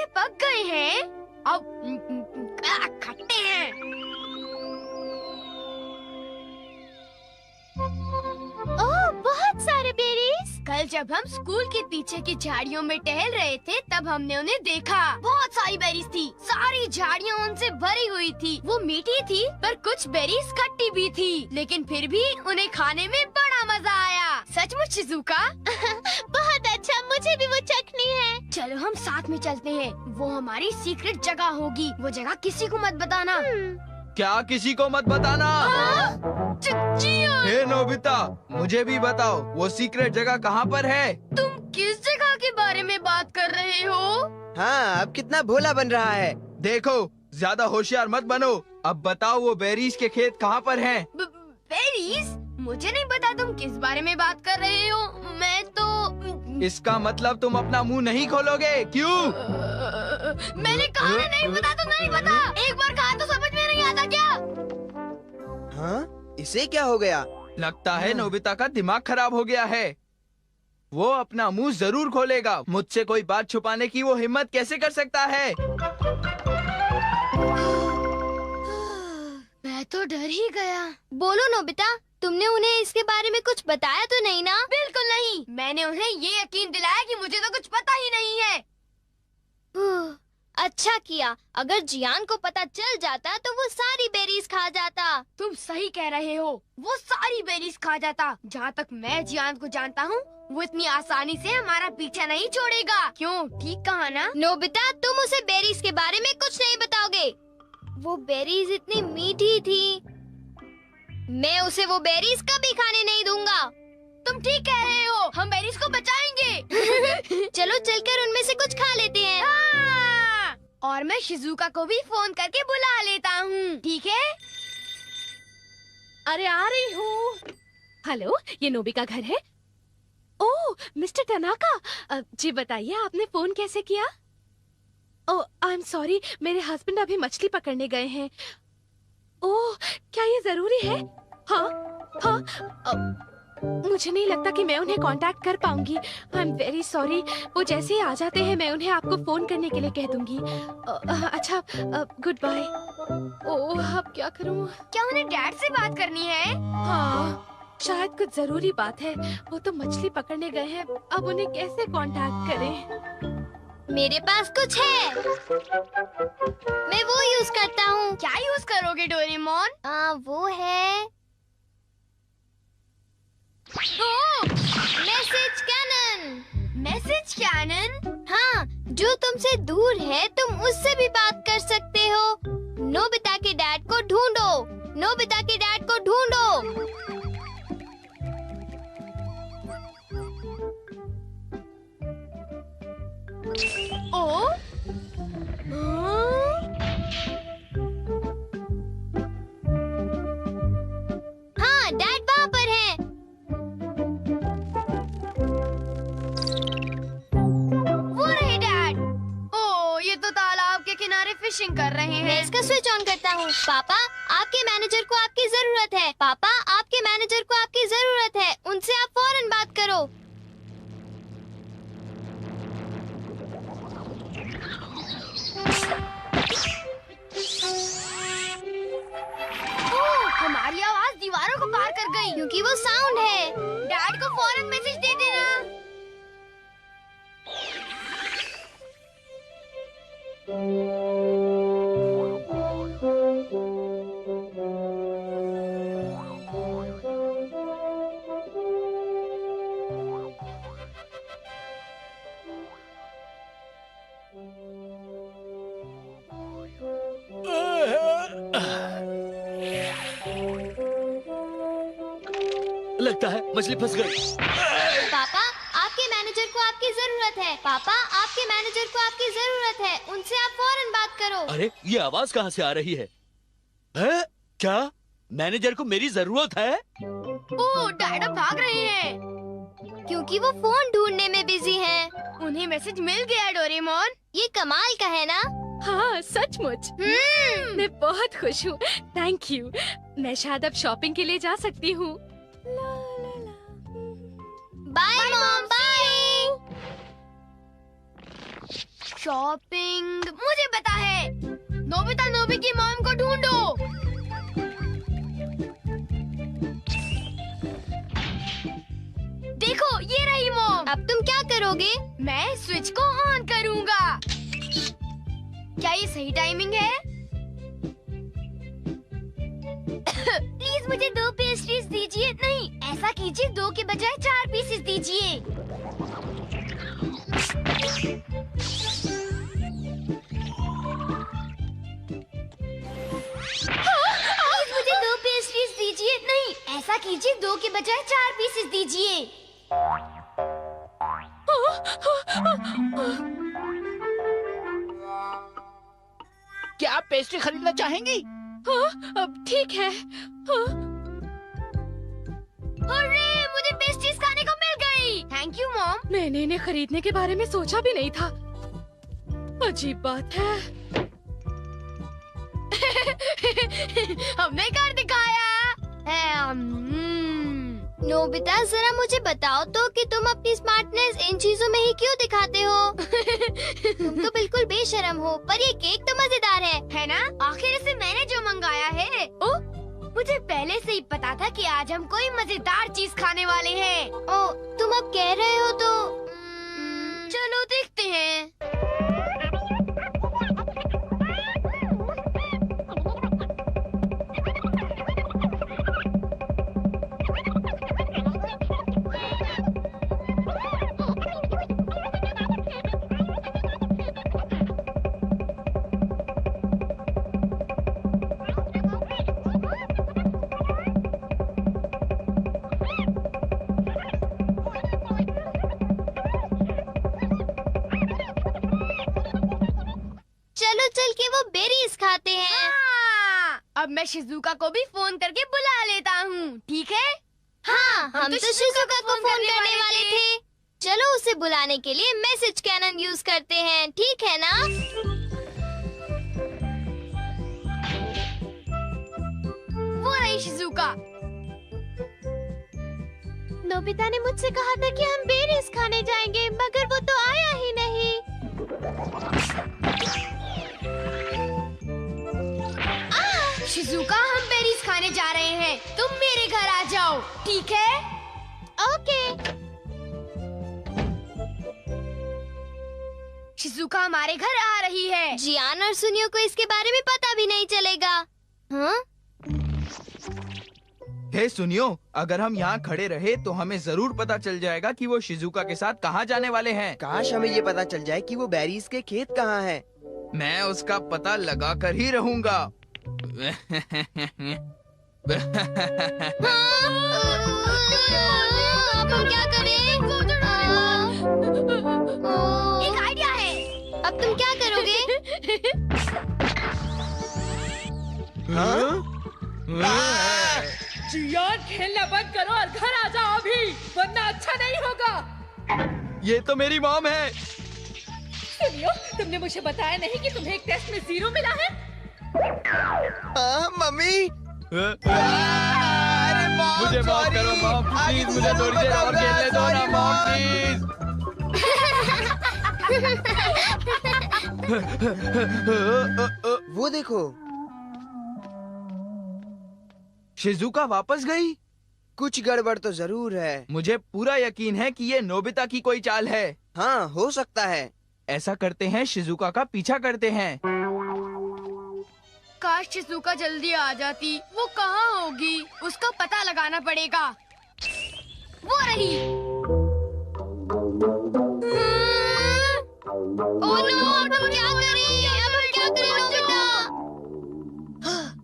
ये पक गए हैं। अब खट्टे हैं। ओह, बहुत सारे बेरीज। कल जब हम स्कूल के पीछे की झाड़ियों में टहल रहे थे तब हमने उन्हें देखा। बहुत सारी बेरीज थी। सारी झाड़ियाँ उनसे भरी हुई थी। वो मीठी थी पर कुछ बेरीज खट्टी भी थी, लेकिन फिर भी उन्हें खाने में बड़ा मजा आया। सचमुच शिज़ुका? बहुत अच्छा, मुझे भी वो चखनी है। चलो हम साथ में चलते हैं। वो हमारी सीक्रेट जगह होगी। वो जगह किसी को मत बताना। क्या किसी को मत बताना? हे नोबिता, मुझे भी बताओ वो सीक्रेट जगह कहाँ पर है? तुम किस जगह के बारे में बात कर रहे हो? हाँ, अब कितना भोला बन रहा है। देखो, ज्यादा होशियार मत बनो। अब बताओ वो बेरीज के खेत कहाँ पर हैं? बेरीज? मुझे नहीं पता तुम किस बारे में बात कर रहे हो। मैं तो इसका मतलब तुम अपना मुंह नहीं खोलोगे, क्यों? मैंने कहा है नहीं पता तो नहीं पता। एक बार कहा तो समझ में नहीं आता क्या? हाँ? इसे क्या हो गया? लगता है नोबिता का दिमाग खराब हो गया है। वो अपना मुंह जरूर खोलेगा। मुझसे कोई बात छुपाने की वो हिम्मत कैसे कर सकता है? मैं तो डर ही गया। बोलो नोबिता, तुमने उन्हें इसके बारे में कुछ बताया तो नहीं ना? बिल्कुल नहीं। मैंने उन्हें ये यकीन दिलाया कि मुझे तो कुछ पता ही नहीं है। अच्छा किया। अगर जियान को पता चल जाता तो वो सारी बेरीज खा जाता। तुम सही कह रहे हो। वो सारी बेरीज खा जाता। जहाँ तक मैं जियान को जानता हूँ, वो इतनी आसानी से हमारा पीछा नहीं छोड़ेगा। क्यों, ठीक कहा ना? नोबिता, तुम उसे बेरीज के बारे में कुछ नहीं बताओगे। वो बेरीज इतनी मीठी थी। मैं उसे वो बेरीज कभी खाने नहीं दूंगा। तुम ठीक कह रहे हो। हम बेरीज को बचाएंगे। चलो चलकर उनमें से कुछ खा लेते हैं। हाँ! और मैं शिज़ुका को भी फोन करके बुला लेता हूँ, ठीक है? अरे आ रही हूँ। हेलो, ये नोबी का घर है? ओह, मिस्टर टनाका। जी बताइए, आपने फोन कैसे किया? ओह, आई एम सॉरी, मेरे हस्बैंड अभी मछली पकड़ने गए हैं। ओह, क्या ये जरूरी है? हाँ, हाँ। मुझे नहीं लगता कि मैं उन्हें कांटेक्ट कर पाऊंगी। I am very sorry. वो जैसे ही आ जाते हैं मैं उन्हें आपको फोन करने के लिए कह दूंगी। अच्छा, गुड बाय। ओह, अब क्या करूं? क्या उन्हें डैड से बात करनी है? हाँ, शायद कुछ जरूरी बात है। वो तो मछली पकड़ने गए हैं, अब उन्हें कैसे कांटेक्ट करें? मेरे पास कुछ है। मैं वो यूज करता हूँ। क्या यूज करोगे डोरेमोन? वो है मैसेज कैनन। Message cannon? हाँ, जो तुमसे दूर है तुम उससे भी बात कर सकते हो। नोबिता के डैड को ढूंढो। नोबिता के डैड को ढूंढो। ओ? हाँ, डैड वहाँ पर है। वो रहे डैड। ओ, ये तो तालाब के किनारे फिशिंग कर रहे मैं हैं। इसका स्विच ऑन करता हूँ। पापा, आपके मैनेजर को आपकी जरूरत है। पापा, आपके मैनेजर को आपकी जरूरत है। उनसे आप फौरन बात करो। ओ, हमारी आवाज दीवारों को पार कर गई। क्योंकि वो साउंड है। डैड को फौरन मैसेज दे देना। लगता है मछली फंस गई। पापा, आपके मैनेजर को आपकी जरूरत है। पापा, आपके मैनेजर को आपकी जरूरत है। उनसे आप फौरन बात करो। अरे, ये आवाज कहाँ से आ रही है? हैं? क्या मैनेजर को मेरी जरूरत है? ओ, डैड अब भाग रहे हैं। क्योंकि वो फोन ढूंढने में बिजी हैं। उन्हें मैसेज मिल गया डोरेमोन। ये कमाल का है ना? हाँ, सचमुच। मैं बहुत खुश हूँ। Thank you. मैं शायद अब शॉपिंग के लिए जा सकती हूँ। Bye mom, bye. शॉपिंग मुझे पता है। नोबिता नोबी की मॉम को ढूंढो। देखो ये रही मॉम। अब तुम क्या करोगे? मैं स्विच को ऑन करूंगा। क्या ये सही टाइमिंग है? प्लीज मुझे 2 पेस्ट्रीज दीजिए। नहीं, ऐसा कीजिए 2 के बजाय 4 पीसेस दीजिए। प्लीज मुझे 2 पेस्ट्रीज दीजिए। नहीं, ऐसा कीजिए 2 के बजाय 4 पीसेस दीजिए। क्या आप पेस्ट्री खरीदना चाहेंगी? अब ठीक है। अरे मुझे पेस्ट्रीज खाने को मिल गई। Thank you mom. मैंने इन्हें खरीदने के बारे में सोचा भी नहीं था। अजीब बात है। हमने कर दिखाया। नोबिता जरा मुझे बताओ तो कि तुम अपनी स्मार्टनेस इन चीजों में ही क्यों दिखाते हो? तुम तो बिल्कुल बेशर्म हो, पर ये केक तो मजेदार है ना? आखिर इसे मैंने जो मंगाया है। ओ, मुझे पहले से ही पता था कि आज हम कोई मजेदार चीज खाने वाले हैं। ओ, तुम अब कह रहे हो तो चलो देखते हैं। चल के वो बेरीज खाते हैं। हाँ, अब मैं शिजुका को भी फोन करके बुला लेता हूँ, ठीक है? हाँ, हम तो शिजुका को फोन करने वाले वाले थे। चलो उसे बुलाने के लिए मैसेज कैनन यूज करते हैं, ठीक है ना? वो रही शिजुका। नोबिता ने मुझसे कहा था कि हम बेरीज खाने जाएंगे, मगर वो तो आया ही नहीं। शिजुका, हम बेरीज खाने जा रहे हैं। तुम मेरे घर आ जाओ, ठीक है? ओके। शिजुका हमारे घर आ रही है। जियान और सुनियो को इसके बारे में पता भी नहीं चलेगा। हाँ? हे सुनियो, अगर हम यहाँ खड़े रहे तो हमें जरूर पता चल जाएगा कि वो शिजुका के साथ कहाँ जाने वाले हैं। काश हमें ये पता चल जाए कि वो बेरीज के खेत कहाँ हैं। मैं उसका पता लगा कर ही रहूंगा। अब हम क्या करें? एक आइडिया है। अब तुम क्या करोगे? जियान, खेलना बंद करो और घर आ जाओ अभी, वरना अच्छा नहीं होगा। ये तो मेरी मॉम है। सुनियो, तुमने मुझे बताया नहीं कि तुम्हें एक टेस्ट में 0 मिला है? मम्मी। मुझे माफ करो मॉम, प्लीज मुझे थोड़ी देर और खेलने दो ना मॉम, प्लीज। वो देखो, शिजुका वापस गई। कुछ गड़बड़ तो जरूर है। मुझे पूरा यकीन है कि ये नोबिता की कोई चाल है। हाँ, हो सकता है। ऐसा करते हैं, शिजुका का पीछा करते हैं। काश शिजुका जल्दी आ जाती। वो कहाँ होगी? उसका पता लगाना पड़ेगा। वो रही। ओह नो, अब हम क्या करें? अब हम क्या करें नोबिता?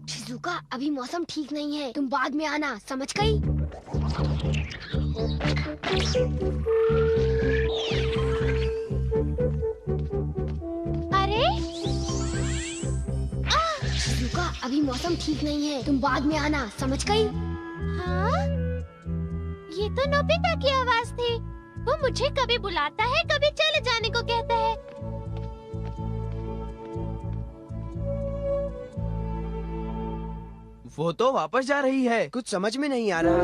शिजुका, अभी मौसम ठीक नहीं है। तुम बाद में आना, समझ गई? अरे शिजुका, अभी मौसम ठीक नहीं है। तुम बाद में आना, समझ गई? हाँ? ये तो नोबिता की आवाज थी। वो मुझे कभी बुलाता है, कभी चले जाने को कहता है। वो तो वापस जा रही है। कुछ समझ में नहीं आ रहा।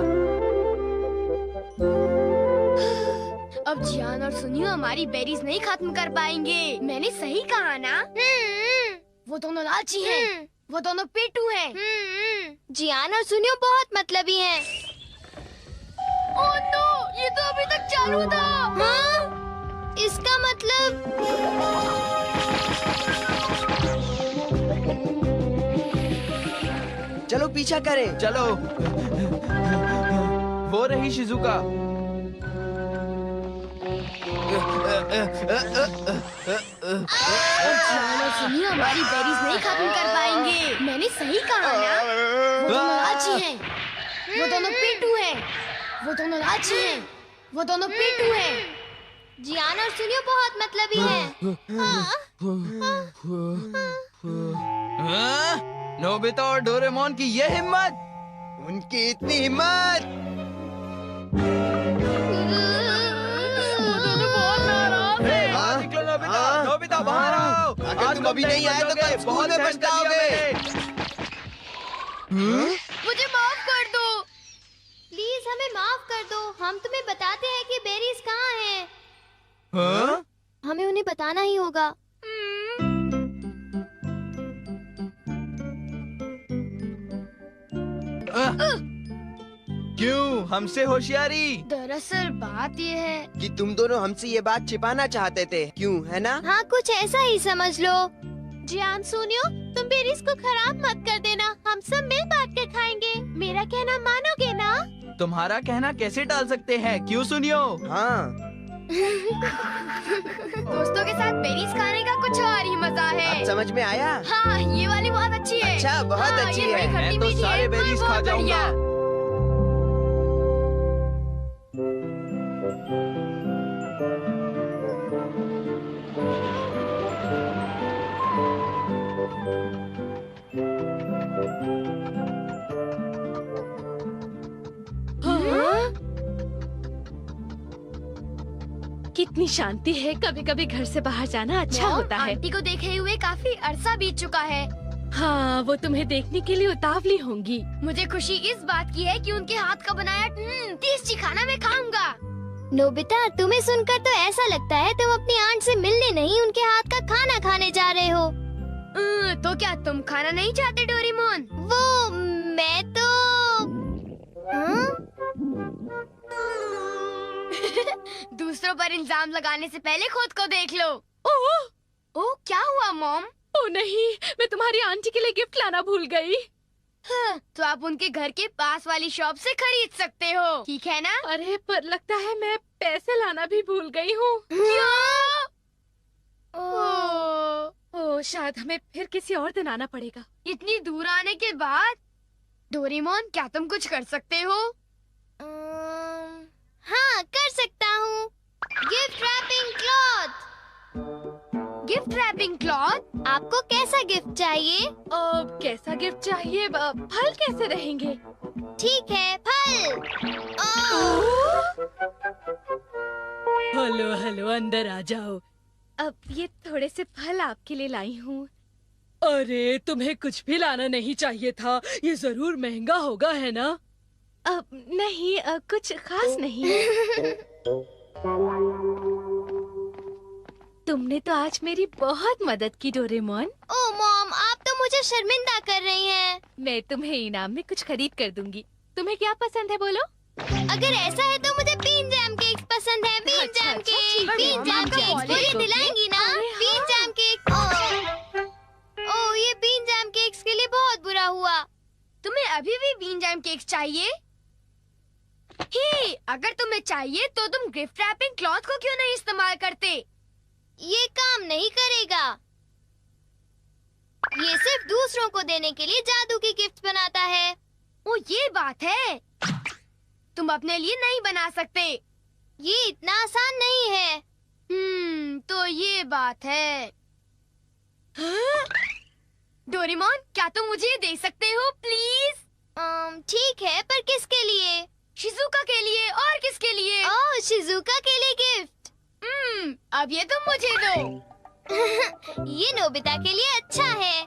अब जियान और सुनियो हमारी बेरीज नहीं खत्म कर पाएंगे। मैंने सही कहा ना? वो दोनों लालची हैं। वो दोनों पेटू हैं। जियान और सुनियो बहुत मतलबी हैं। ओह नो, ये तो अभी तक चालू था। हाँ? इसका मतलब चलो पीछा करें। चलो। वो रही शिजुका। जियान और सुनियो हमारी बेरीज नहीं खत्म कर पाएंगे। मैंने सही कहा ना? वो दोनों लालची हैं। वो दोनों पेटू हैं। वो दोनों लालची हैं। वो दोनों पेटू हैं। जियान और सुनियो बहुत मतलबी हैं। नोबिता और डोरेमोन की ये हिम्मत! उनकी इतनी हिम्मत! बाहर निकलो नोबिता! नोबिता बाहर आओ! अगर तुम अभी नहीं आए तो कल स्कूल में पछताओगे। मुझे माफ कर दो। प्लीज हमें माफ कर दो। हम तुम्हें बताते हैं कि बेरीज कहाँ हैं। हाँ? हमें उन्हें बताना ही होगा। क्यों? हमसे होशियारी? दरअसल बात ये है। कि तुम दोनों हमसे ये बात छिपाना चाहते थे, क्यों, है ना? हाँ, कुछ ऐसा ही समझ लो। जियान सुनियो, तुम बेरीज को खराब मत कर देना। हम सब मिल बांट के खाएंगे। मेरा कहना मानोगे ना? तुम्हारा कहना कैसे टाल सकते हैं? क्यों सुनियो? हाँ। दोस्तों के साथ बेरीज खाने का कुछ और ही मजा है। अब समझ में आया? हाँ, ये वाली बहुत अच्छी है। अच्छा, बहुत हाँ, अच्छी ये बड़ी है। खट्टी मैं तो मीठी सारे है, बेरीज बहुत खा जाऊंगा। बढ़िया। कितनी शांति है। कभी कभी घर से बाहर जाना अच्छा होता है। आंटी को देखे हुए काफी अरसा बीत चुका है। हाँ, वो तुम्हें देखने के लिए उतावली होंगी। मुझे खुशी इस बात की है कि उनके हाथ का बनाया टेस्टी खाना मैं खाऊंगा। नोबिता, तुम्हें सुनकर तो ऐसा लगता है तुम अपनी आंट से मिलने नहीं, उनके हाथ का खाना खाने जा रहे हो। तो क्या तुम खाना नहीं चाहते डोरेमोन? वो मैं तो दूसरों पर इल्जाम लगाने से पहले खुद को देख लो। ओह, क्या हुआ मॉम? ओ नहीं, मैं तुम्हारी आंटी के लिए गिफ्ट लाना भूल गई। तो आप उनके घर के पास वाली शॉप से खरीद सकते हो, ठीक है ना? अरे पर लगता है मैं पैसे लाना भी भूल गई हूँ। ओ, शायद हमें फिर किसी और दिन आना पड़ेगा। इतनी दूर आने के बाद डोरेमोन, क्या तुम कुछ कर सकते हो? हाँ, कर सकता हूँ। Gift wrapping cloth. Gift wrapping cloth? आपको कैसा गिफ्ट चाहिए? कैसा गिफ्ट चाहिए? फल कैसे रहेंगे? ठीक है, फल। हेलो हेलो, अंदर आ जाओ। अब ये थोड़े से फल आपके लिए लाई हूँ। अरे, तुम्हें कुछ भी लाना नहीं चाहिए था। ये जरूर महंगा होगा, है ना? नहीं, कुछ खास नहीं है। तुमने तो आज मेरी बहुत मदद की डोरेमोन। ओह मॉम, आप तो मुझे शर्मिंदा कर रही हैं। मैं तुम्हें इनाम में कुछ खरीद कर दूंगी। तुम्हें क्या पसंद है बोलो? अगर ऐसा है तो मुझे बीन जैम केक्स पसंद है। बीन अच्छा, जैम अच्छा, केक, ठीक है, बीन जैम आपका केक्स कॉलेज मुझे तो दिलाएंगी ना? अरे हाँ। Been jam cake. ओह, ये बीन जैम केक्स के लिए बहुत बुरा हुआ। तुम्हें अभी भी बीन जैम केक्स चाहिए? हे, अगर तुम्हें चाहिए तो तुम गिफ्ट रैपिंग क्लॉथ को क्यों नहीं इस्तेमाल करते? ये काम नहीं करेगा। ये सिर्फ दूसरों को देने के लिए जादू की गिफ्ट बनाता है। ओ, ये बात है। तुम अपने लिए नहीं बना सकते। ये इतना आसान नहीं है। तो ये बात है। डोरेमोन, क्या तुम मुझे दे सकते हो प्लीज? ठीक है, पर किसके लिए? शिजुका के लिए। और किसके लिए? ओह, शिजुका के लिए गिफ्ट। अब ये तुम मुझे दो। ये नोबिता के लिए अच्छा है।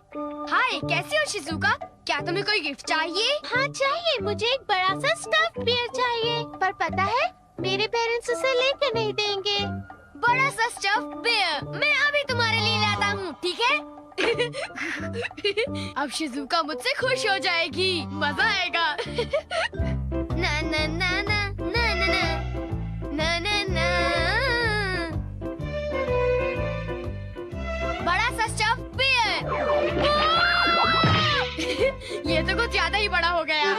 हाय, कैसे हो शिजुका? क्या तुम्हें कोई गिफ्ट चाहिए? हाँ चाहिए, मुझे एक बड़ा सा स्टफ्ड बियर चाहिए। पर पता है, मेरे पेरेंट्स उसे लेके नहीं देंगे। बड़ा सा स्टफ बेयर मैं अभी तुम्हारे लिए लाता हूँ, ठीक है? अब शिजुका मुझसे खुश हो जाएगी, मजा आएगा। ना ना ना ना ना ना ना ना ना ना। बड़ा सा स्टफ बेयर। ये तो कुछ ज्यादा ही बड़ा हो गया।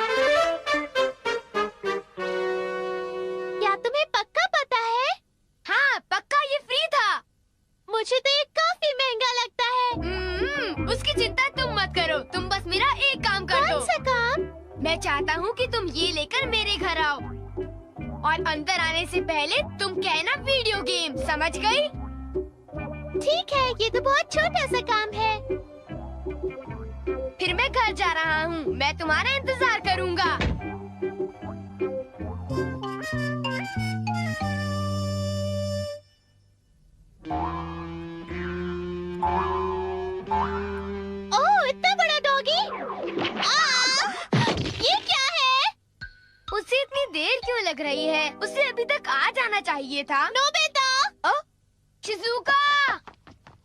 क्या तुम्हें पक्का पता है? हाँ पक्का, ये फ्री था। मुझे तो ये काफी महंगा लगता है। उसकी चिंता तुम मत करो, तुम बस मेरा एक काम कर दो। कौन सा काम? मैं चाहता हूँ कि तुम ये लेकर मेरे घर आओ और अंदर आने से पहले तुम कहना वीडियो गेम, समझ गई? ठीक है, ये तो बहुत छोटा सा काम है। फिर मैं घर जा रहा हूँ, मैं तुम्हारा इंतजार करूँगा। ओह, इतना बड़ा डॉगी! ये क्या है? उसे इतनी देर क्यों लग रही है? उसे अभी तक आ जाना चाहिए था। नोबिता! शिजुका,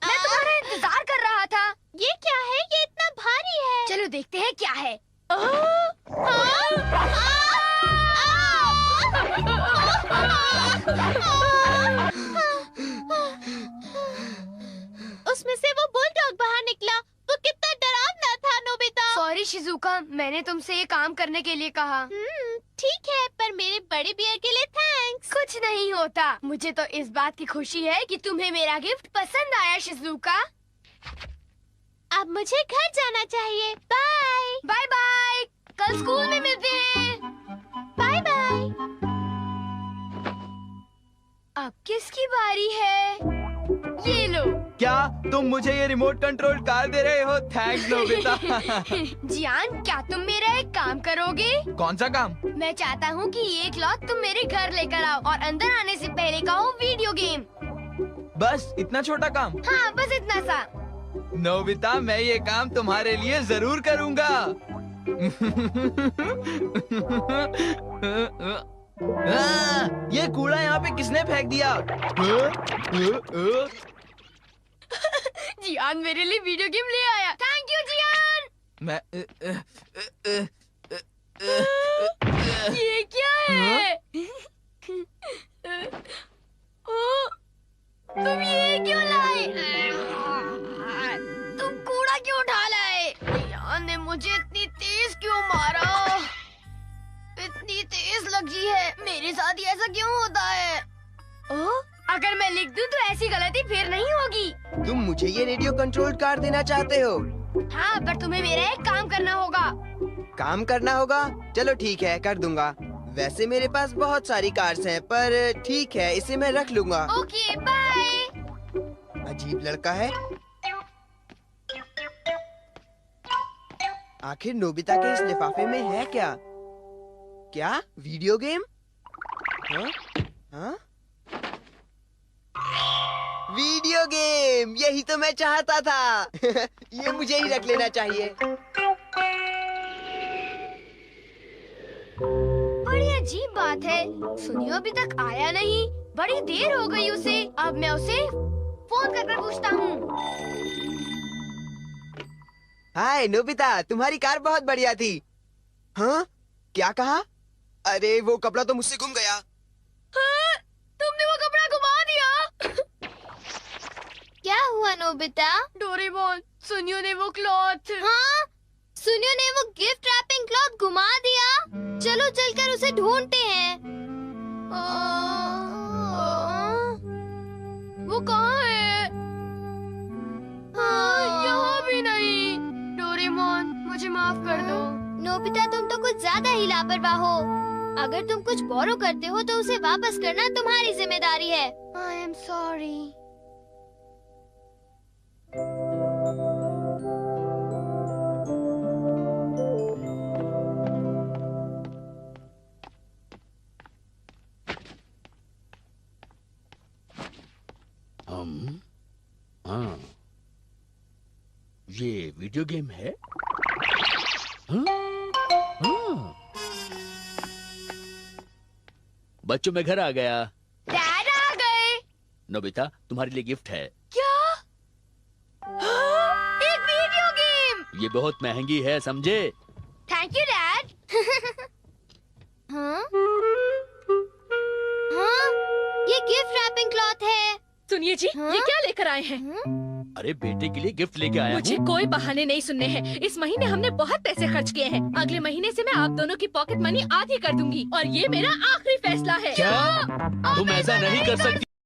मैं तुम्हारा इंतजार कर रहा था। ये क्या है? ये इतना भारी है। चलो देखते हैं क्या है। उसमें से वो बुलडॉग बाहर निकला। वो कितना डरावना था, नोबिता। सॉरी शिजुका, मैंने तुमसे ये काम करने के लिए कहा। ठीक है, पर मेरे बड़े बियर के लिए थैंक्स। कुछ नहीं होता। मुझे तो इस बात की खुशी है कि तुम्हें मेरा गिफ्ट पसंद आया शिजुका। अब मुझे घर जाना चाहिए। बाय बाय बाय, कल स्कूल में मिलते हैं। Bye bye. अब किसकी बारी है? ये लो। क्या तुम मुझे ये रिमोट कंट्रोल कार दे रहे हो? Thanks Nobita. जियान, क्या तुम मेरा एक काम करोगे? कौन सा काम? मैं चाहता हूँ कि ये क्लॉथ तुम मेरे घर लेकर आओ और अंदर आने से पहले कहो वीडियो गेम। बस इतना छोटा काम? हाँ बस इतना सा। नोबिता, मैं ये काम तुम्हारे लिए जरूर करूँगा। ये कूड़ा यहाँ पे किसने फेंक दिया? जियान मेरे लिए वीडियो गेम ले आया। थैंक यू जियान। मैं ये क्या है? ओ, तुम ये क्यों लाए? तुम कूड़ा क्यों उठा लाए? जियान ने मुझे इतनी तेज क्यों मारा? इतनी तेज लगी है। मेरे साथ ही ऐसा क्यों होता है? अगर मैं लिख दूं तो ऐसी गलती फिर नहीं होगी। तुम मुझे ये रेडियो कंट्रोल कार देना चाहते हो? हाँ, पर तुम्हें मेरा एक काम करना होगा। काम करना होगा? चलो ठीक है, कर दूंगा। वैसे मेरे पास बहुत सारी कार्स हैं, पर ठीक है, इसे मैं रख लूंगा। Okay bye. अजीब लड़का है। आखिर नोबिता के इस लिफाफे में है क्या? क्या वीडियो गेम? हाँ? हाँ? वीडियो गेम, यही तो मैं चाहता था। ये मुझे ही रख लेना चाहिए। बड़ी अजीब बात है, सुनियो अभी तक आया नहीं। बड़ी देर हो गई उसे। अब मैं उसे फोन करके पूछता हूँ। हाय नोबिता, तुम्हारी कार बहुत बढ़िया थी। हाँ? क्या कहा? अरे वो कपड़ा तो मुझसे गुम गया। हाँ, तुमने वो कपड़ा घुमा दिया। क्या हुआ नोबिता? डोरेमोन, सुनियो ने वो क्लॉथ। हाँ, सुनियो ने वो गिफ्ट रैपिंग क्लॉथ घुमा दिया। चलो चलकर उसे ढूंढते हैं। वो कहाँ है? हाँ, यहाँ भी नहीं। डोरेमोन, मुझे माफ कर दो। नोबिता, तुम तो कुछ ज्यादा ही लापरवाह हो। अगर तुम कुछ बोरो करते हो तो उसे वापस करना तुम्हारी जिम्मेदारी है। I am sorry. हाँ, ये वीडियो गेम है? हाँ? हाँ। बच्चों मैं घर आ गया। डैड आ गए। नोबिता तुम्हारे लिए गिफ्ट है। क्या? एक वीडियो गेम। ये बहुत महंगी है समझे। Thank you dad. हाँ? हाँ? ये गिफ्ट रैपिंग क्लॉथ है। सुनिए जी, हाँ? ये क्या लेकर आए हैं? अरे बेटे के लिए गिफ्ट लेके आया मुझे हूँ। कोई बहाने नहीं सुनने हैं। इस महीने हमने बहुत पैसे खर्च किए हैं। अगले महीने से मैं आप दोनों की पॉकेट मनी आधी कर दूंगी और ये मेरा आखिरी फैसला है। क्या? तुम ऐसा नहीं कर सकती।